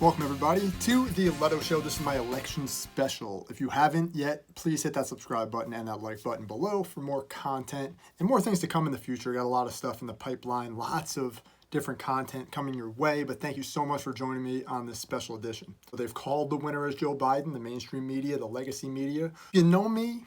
Welcome everybody to the Leto Show. This is my election special. If you haven't yet, please hit that subscribe button and that like button below for more content and more things to come in the future. Got a lot of stuff in the pipeline, lots of different content coming your way, but thank you so much for joining me on this special edition. So they've called the winner as Joe Biden, the mainstream media, the legacy media. You know me,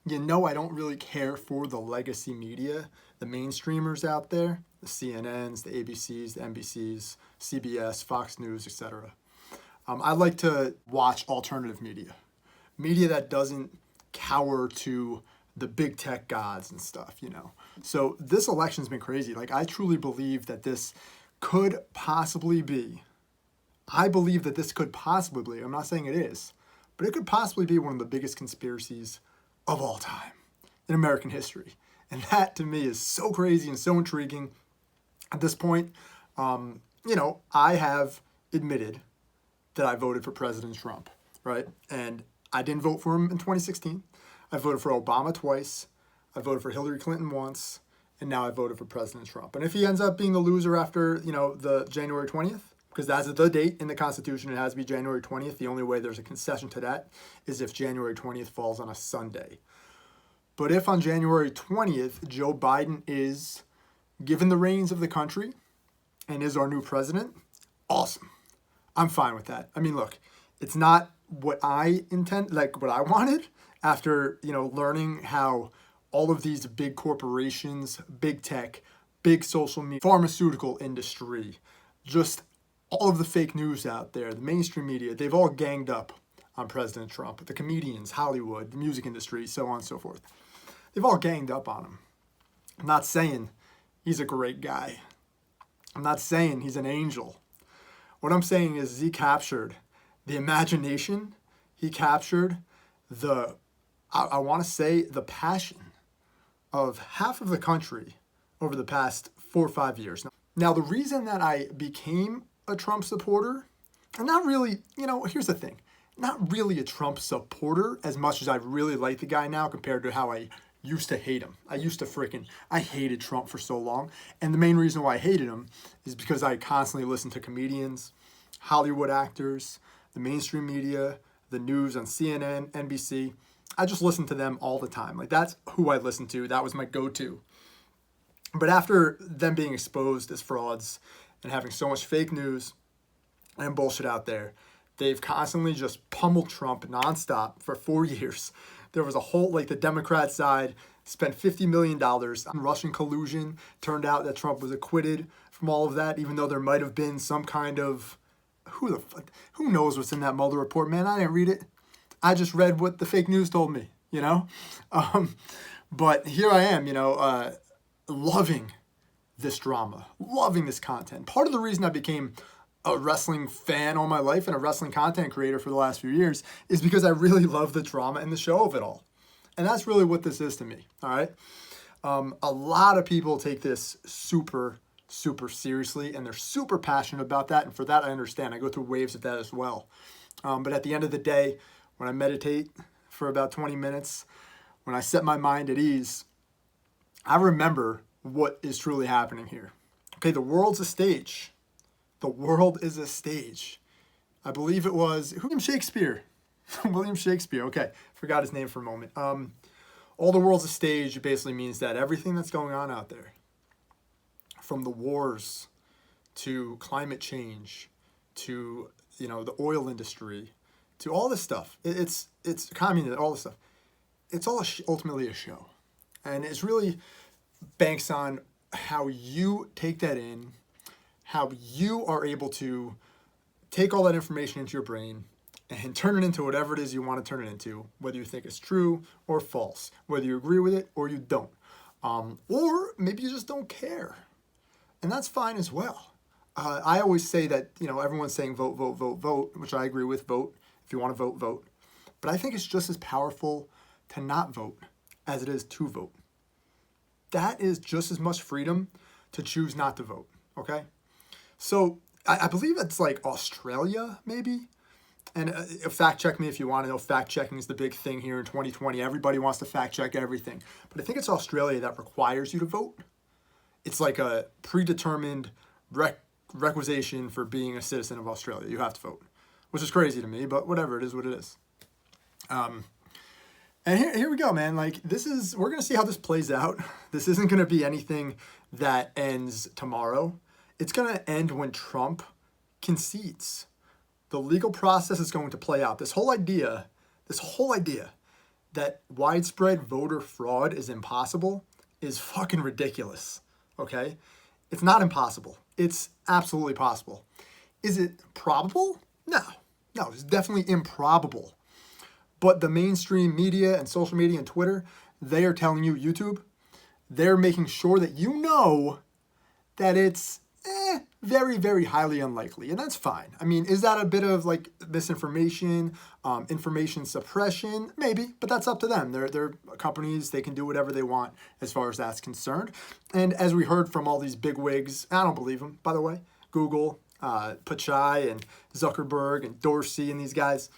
you know I don't really care for the legacy media, the mainstreamers out there, the CNNs, the ABCs, the NBCs, CBS, Fox News, etc. I like to watch alternative media that doesn't cower to the big tech gods and stuff, you know. So this election's been crazy. Like, I truly believe that this could possibly be, I'm not saying it is, but it could possibly be one of the biggest conspiracies of all time in American history. And that to me is so crazy and so intriguing. At this point, I have admitted that I voted for President Trump, right? And I didn't vote for him in 2016. I voted for Obama twice. I voted for Hillary Clinton once. And now I voted for President Trump. And if he ends up being the loser after, the January 20th, because that's the date in the Constitution, it has to be January 20th. The only way there's a concession to that is if January 20th falls on a Sunday. But if on January 20th, Joe Biden is given the reins of the country and is our new president, awesome. I'm fine with that. I mean, look, it's not what I what I wanted after, learning how all of these big corporations, big tech, big social media, pharmaceutical industry, just all of the fake news out there, the mainstream media, they've all ganged up on President Trump. The comedians, Hollywood, the music industry, so on and so forth. They've all ganged up on him. I'm not saying he's a great guy. I'm not saying he's an angel. What I'm saying is he captured the imagination. He captured the passion of half of the country over the past 4 or 5 years. Now, the reason that I became a Trump supporter, and not really, here's the thing, not really a Trump supporter as much as I really like the guy now compared to how I used to hate him. I hated Trump for so long. And the main reason why I hated him is because I constantly listened to comedians, Hollywood actors, the mainstream media, the news on CNN, NBC. I just listened to them all the time. Like, that's who I listened to. That was my go-to. But after them being exposed as frauds and having so much fake news and bullshit out there, they've constantly just pummeled Trump nonstop for 4 years. There was a whole, the Democrat side spent $50 million on Russian collusion. Turned out that Trump was acquitted from all of that, even though there might have been some kind of, who knows what's in that Mueller report, man? I didn't read it. I just read what the fake news told me, But here I am, loving this drama, loving this content. Part of the reason I became a wrestling fan all my life and a wrestling content creator for the last few years is because I really love the drama and the show of it all. And that's really what this is to me, all right? A lot of people take this super, super seriously, and they're super passionate about that, and for that I understand. I go through waves of that as well. But at the end of the day, when I meditate for about 20 minutes, when I set my mind at ease, I remember what is truly happening here. Okay, the world's a stage. The world is a stage. I believe it was William Shakespeare. William Shakespeare. Okay, forgot his name for a moment. All the world's a stage basically means that everything that's going on out there, from the wars to climate change to the oil industry to all this stuff, it's communism, all this stuff. It's all ultimately a show, and it's really banks on how you take that in. How you are able to take all that information into your brain and turn it into whatever it is you want to turn it into, whether you think it's true or false, whether you agree with it or you don't. Or maybe you just don't care. And that's fine as well. I always say that, everyone's saying vote, vote, vote, vote, which I agree with, vote. If you want to vote, vote. But I think it's just as powerful to not vote as it is to vote. That is just as much freedom to choose not to vote, okay? So I believe it's Australia, maybe. And fact check me if you want to know. Fact checking is the big thing here in 2020. Everybody wants to fact check everything. But I think it's Australia that requires you to vote. It's like a predetermined requisition for being a citizen of Australia. You have to vote, which is crazy to me, but whatever, it is what it is. And here we go, man. Like, we're going to see how this plays out. This isn't going to be anything that ends tomorrow. It's going to end when Trump concedes. The legal process is going to play out. This whole idea that widespread voter fraud is impossible is fucking ridiculous, okay? It's not impossible. It's absolutely possible. Is it probable? No, it's definitely improbable. But the mainstream media and social media and Twitter, they are telling you, YouTube, they're making sure that you know that it's very, very highly unlikely. And that's fine. I mean, is that a bit of like misinformation, information suppression? Maybe, but that's up to them. They're companies, they can do whatever they want as far as that's concerned. And as we heard from all these bigwigs, I don't believe them, by the way, Google, Pichai and Zuckerberg and Dorsey and these guys,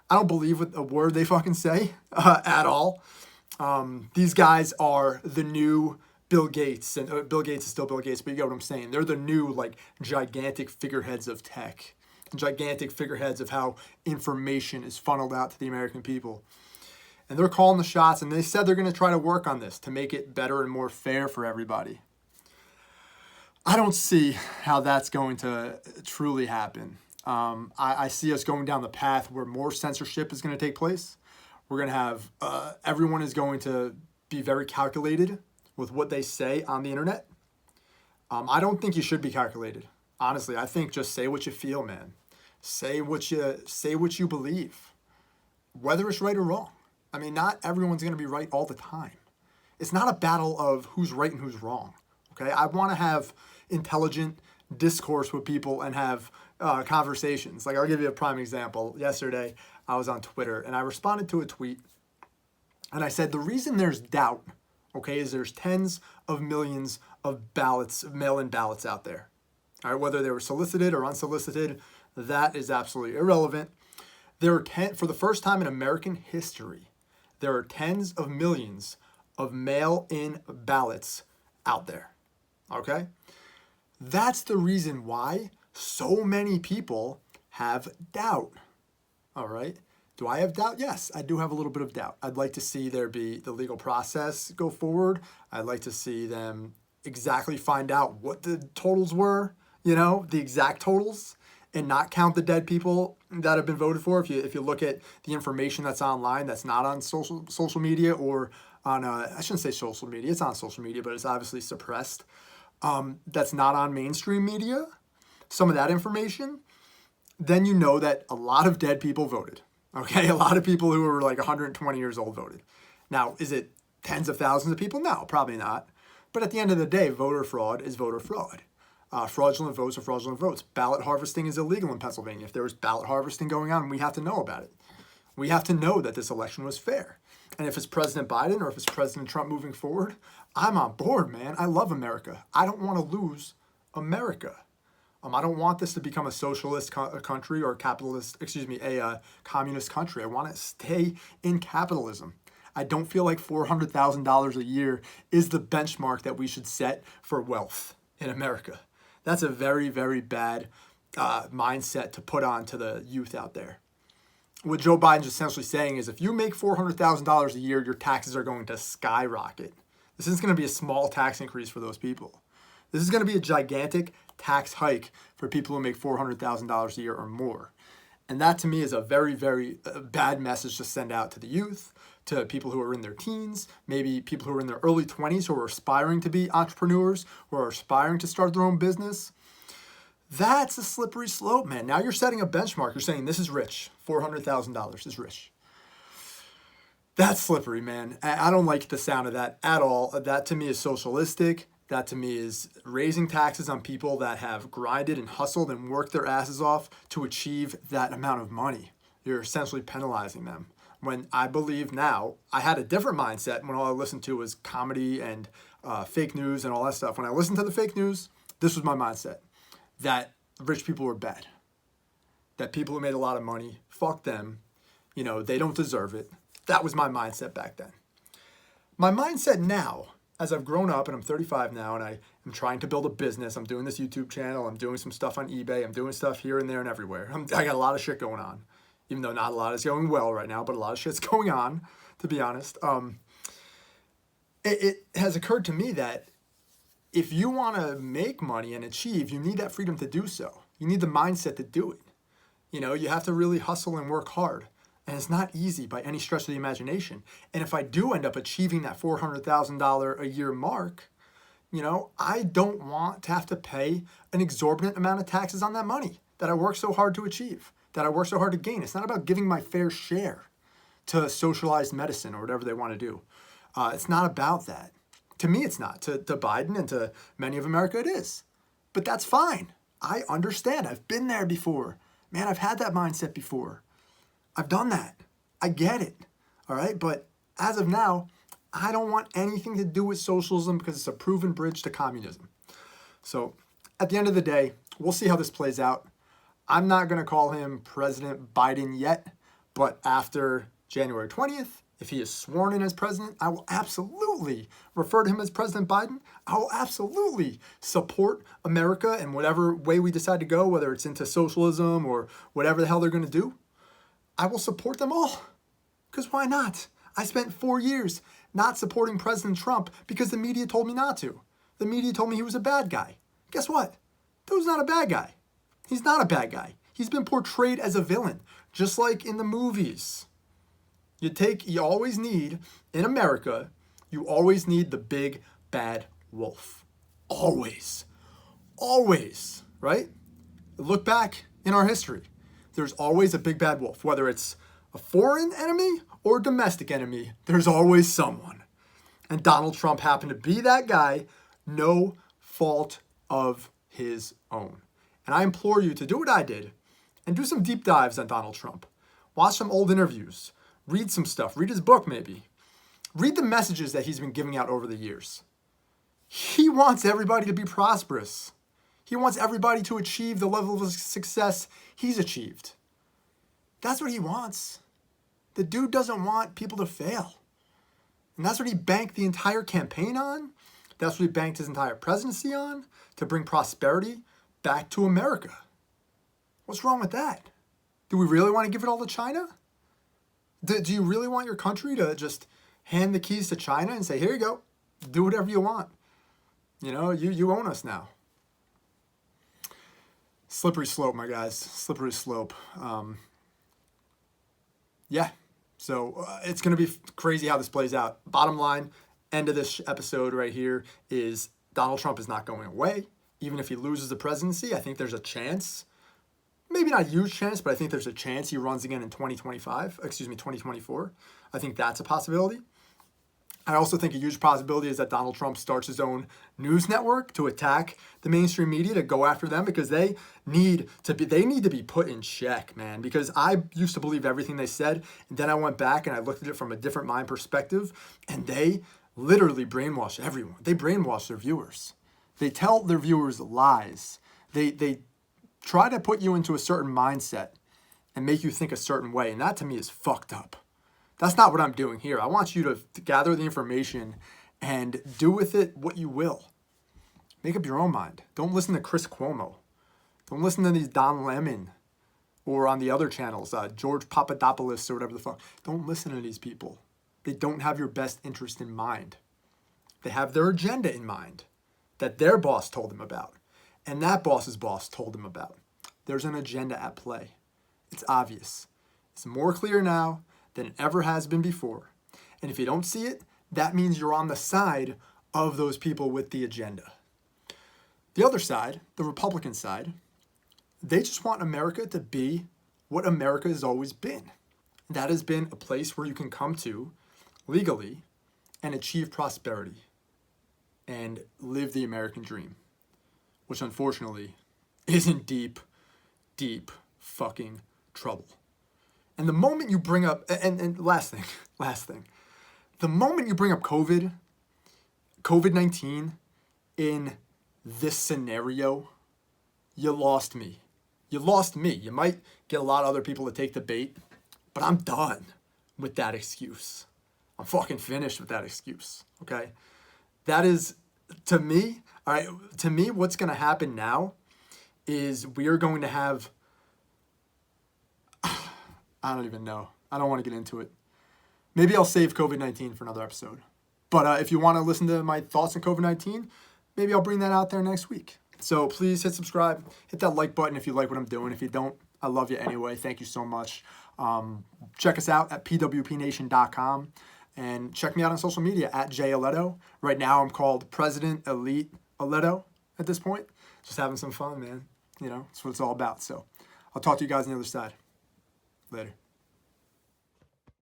I don't believe a word they fucking say at all. These guys are the new Bill Gates, and Bill Gates is still Bill Gates, but you get what I'm saying. They're the new, like, gigantic figureheads of tech, gigantic figureheads of how information is funneled out to the American people. And they're calling the shots, and they said they're going to try to work on this to make it better and more fair for everybody. I don't see how that's going to truly happen. I see us going down the path where more censorship is going to take place. We're going to have, everyone is going to be very calculated with what they say on the internet. I don't think you should be calculated. Honestly, I think just say what you feel, man. Say what you believe, whether it's right or wrong. I mean, not everyone's going to be right all the time. It's not a battle of who's right and who's wrong. Okay, I want to have intelligent discourse with people and have conversations. Like, I'll give you a prime example. Yesterday, I was on Twitter and I responded to a tweet and I said, the reason there's doubt, okay, is there's tens of millions of ballots, mail-in ballots out there. All right, whether they were solicited or unsolicited, that is absolutely irrelevant. For the first time in American history, there are tens of millions of mail-in ballots out there. Okay? That's the reason why so many people have doubt. All right? Do I have doubt? Yes, I do have a little bit of doubt. I'd like to see there be the legal process go forward. I'd like to see them exactly find out what the totals were, the exact totals, and not count the dead people that have been voted for. If you look at the information that's online, that's not on social media or on, I shouldn't say social media, it's on social media, but it's obviously suppressed. That's not on mainstream media, some of that information, then you know that a lot of dead people voted. Okay, a lot of people who were like 120 years old voted. Now, is it tens of thousands of people? No, probably not. But at the end of the day, voter fraud is voter fraud. Fraudulent votes are fraudulent votes. Ballot harvesting is illegal in Pennsylvania. If there was ballot harvesting going on, we have to know about it. We have to know that this election was fair. And if it's President Biden or if it's President Trump moving forward, I'm on board, man. I love America. I don't want to lose America. I don't want this to become a socialist country or a communist country. I want to stay in capitalism. I don't feel like $400,000 a year is the benchmark that we should set for wealth in America. That's a very, very bad mindset to put on to the youth out there. What Joe Biden's essentially saying is if you make $400,000 a year, your taxes are going to skyrocket. This isn't going to be a small tax increase for those people. This is going to be a gigantic tax hike for people who make $400,000 a year or more. And that to me is a very, very bad message to send out to the youth, to people who are in their teens, maybe people who are in their early 20s who are aspiring to be entrepreneurs, who are aspiring to start their own business. That's a slippery slope, man. Now you're setting a benchmark. You're saying this is rich. $400,000 is rich. That's slippery, man. I don't like the sound of that at all. That to me is socialistic. That to me is raising taxes on people that have grinded and hustled and worked their asses off to achieve that amount of money. You're essentially penalizing them. When I believe now, I had a different mindset when all I listened to was comedy and fake news and all that stuff. When I listened to the fake news, this was my mindset. That rich people were bad. That people who made a lot of money, fuck them. They don't deserve it. That was my mindset back then. My mindset now, as I've grown up and I'm 35 now and I am trying to build a business, I'm doing this YouTube channel, I'm doing some stuff on eBay, I'm doing stuff here and there and everywhere. I got a lot of shit going on, even though not a lot is going well right now, but a lot of shit's going on, to be honest. It has occurred to me that if you want to make money and achieve, you need that freedom to do so. You need the mindset to do it. You know, you have to really hustle and work hard. And it's not easy by any stretch of the imagination. And if I do end up achieving that $400,000 a year mark, you know, I don't want to have to pay an exorbitant amount of taxes on that money that I work so hard to achieve, that I work so hard to gain. It's not about giving my fair share to socialized medicine or whatever they want to do. It's not about that. To me, it's not. To Biden and to many of America, it is. But that's fine. I understand. I've been there before. Man, I've had that mindset before. I've done that. I get it. All right. But as of now, I don't want anything to do with socialism because it's a proven bridge to communism. So at the end of the day, we'll see how this plays out. I'm not going to call him President Biden yet, but after January 20th, if he is sworn in as president, I will absolutely refer to him as President Biden. I will absolutely support America in whatever way we decide to go, whether it's into socialism or whatever the hell they're going to do. I will support them all. Because why not? I spent 4 years not supporting President Trump because the media told me not to. The media told me he was a bad guy. Guess what? Dude's not a bad guy. He's not a bad guy. He's been portrayed as a villain, just like in the movies. You always need, in America, you always need the big bad wolf. Always. Always, right? Look back in our history. There's always a big bad wolf. Whether it's a foreign enemy or a domestic enemy, there's always someone. And Donald Trump happened to be that guy, no fault of his own. And I implore you to do what I did and do some deep dives on Donald Trump. Watch some old interviews. Read some stuff. Read his book, maybe. Read the messages that he's been giving out over the years. He wants everybody to be prosperous. He wants everybody to achieve the level of success he's achieved. That's what he wants. The dude doesn't want people to fail. And that's what he banked the entire campaign on. That's what he banked his entire presidency on, to bring prosperity back to America. What's wrong with that? Do we really want to give it all to China? Do you really want your country to just hand the keys to China and say, here you go, do whatever you want? You know, you own us now. Slippery slope, my guys. Slippery slope. Yeah. So it's going to be crazy how this plays out. Bottom line, end of this episode right here is Donald Trump is not going away. Even if he loses the presidency, I think there's a chance. Maybe not a huge chance, but I think there's a chance he runs again in 2024. I think that's a possibility. I also think a huge possibility is that Donald Trump starts his own news network to attack the mainstream media, to go after them, because they need to be put in check, man. Because I used to believe everything they said, and then I went back and I looked at it from a different mind perspective, and they literally brainwash everyone. They brainwash their viewers. They tell their viewers lies. They try to put you into a certain mindset and make you think a certain way. And that to me is fucked up. That's not what I'm doing here. I want you to gather the information and do with it what you will. Make up your own mind. Don't listen to Chris Cuomo. Don't listen to these Don Lemon or on the other channels, George Papadopoulos or whatever the fuck. Don't listen to these people. They don't have your best interest in mind. They have their agenda in mind that their boss told them about. And that boss's boss told him about. There's an agenda at play. It's obvious. It's more clear now than it ever has been before. And if you don't see it, that means you're on the side of those people with the agenda. The other side, the Republican side, they just want America to be what America has always been. That has been a place where you can come to legally and achieve prosperity and live the American dream, which unfortunately is in deep, deep fucking trouble. And the moment you bring up, and last thing, the moment you bring up COVID-19 in this scenario, you lost me. You lost me. You might get a lot of other people to take the bait, but I'm done with that excuse. I'm fucking finished with that excuse, okay? That is, to me, all right, to me, what's going to happen now is we are going to have, I don't even know. I don't want to get into it. Maybe I'll save COVID-19 for another episode. But if you want to listen to my thoughts on COVID-19, maybe I'll bring that out there next week. So please hit subscribe, hit that like button if you like what I'm doing. If you don't, I love you anyway. Thank you so much. Check us out at pwpnation.com and check me out on social media at JAleto. Right now I'm called President Elite Aleto at this point. Just having some fun, man. You know, that's what it's all about. So I'll talk to you guys on the other side. Later.